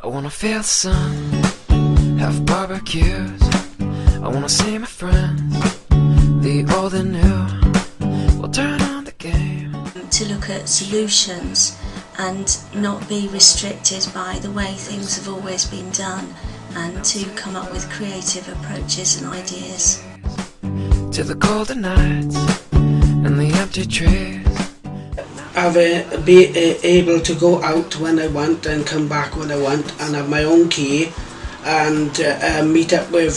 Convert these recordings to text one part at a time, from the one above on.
I wanna feel the sun, have barbecues. I wanna see my friends, the old and new. We'll turn on the game. To look at solutions and not be restricted by the way things have always been done, and to come up with creative approaches and ideas. To the golden nights and the empty trees. Be able to go out when I want and come back when I want, and have my own key, and meet up with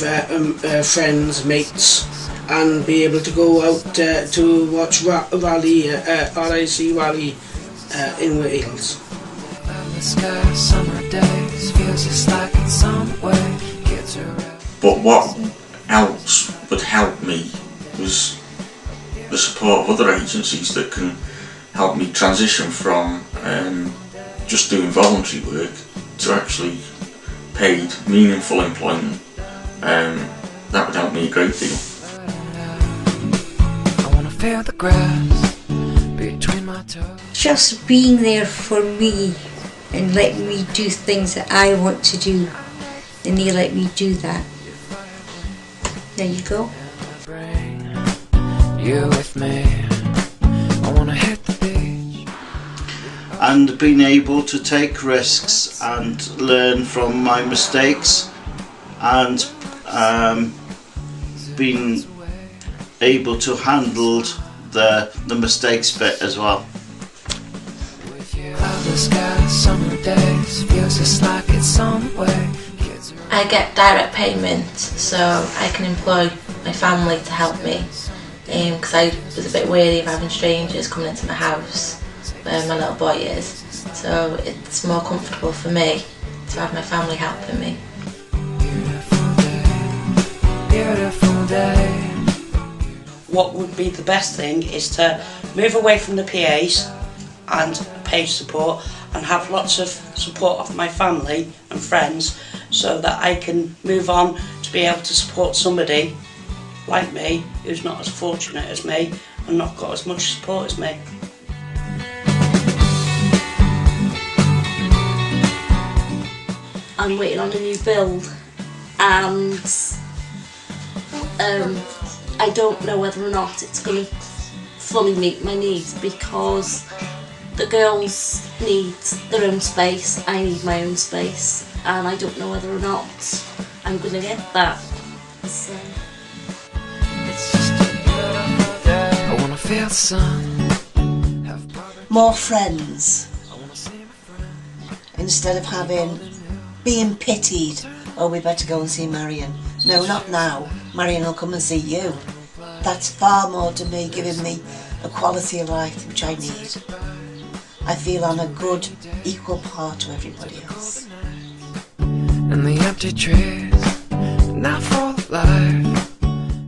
friends, mates, and be able to go out to watch RIC rally in Wales. But what else would help me was the support of other agencies that can help me transition from just doing voluntary work to actually paid, meaningful employment. That would help me a great deal. I wanna feel the grass between my toes. Just being there for me and letting me do things that I want to do, and they let me do that. There you go. Bring you with me. I wanna hit the beach. And being able to take risks and learn from my mistakes, and being able to handle the mistakes bit as well. I get direct payment, so I can employ my family to help me, because I was a bit wary of having strangers coming into my house where my little boy is, so it's more comfortable for me to have my family helping me. Beautiful day. What would be the best thing is to move away from the PAs and page support, and have lots of support of my family and friends, so that I can move on to be able to support somebody like me who's not as fortunate as me and not got as much support as me. I'm waiting on a new build, and I don't know whether or not it's going to fully meet my needs, because the girls need their own space, I need my own space, and I don't know whether or not I'm going to get that. So. I wanna feel the sun. More friends, instead of being pitied, oh, we better go and see Marion. No, not now. Marion will come and see you. That's far more to me, giving me a quality of life which I need. I feel I'm a good, equal part to everybody else. And the empty trees, now full of life.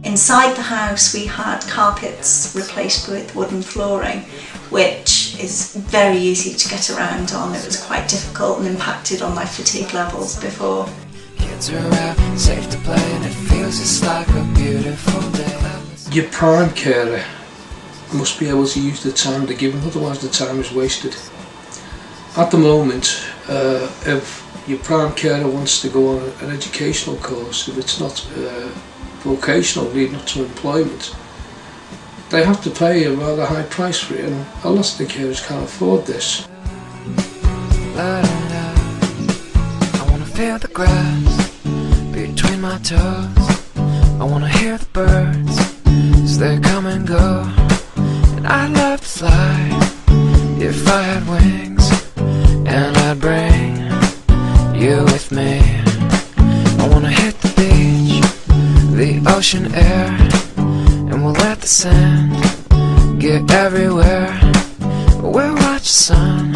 Inside the house we had carpets replaced with wooden flooring, which is very easy to get around on. It was quite difficult and impacted on my fatigue levels before. Kids are out, safe to play, and it feels just like a beautiful day. Your prime carer must be able to use the time they're given, otherwise the time is wasted. At the moment, if your prime carer wants to go on an educational course, if it's not vocational, leading up to employment, they have to pay a rather high price for it, and a lot of the carers can't afford this. I wanna feel the grass between my toes. I wanna hear the birds as they come and go. And I'd love to fly if I had wings, and I'd bring you with me. I wanna hit the beach, the ocean air, and we'll let the sand get everywhere. We'll watch the sun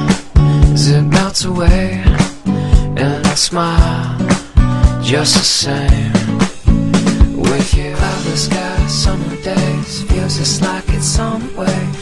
as it melts away, and I smile just the same with you. Cloudless sky, summer days, feels just like it's somewhere.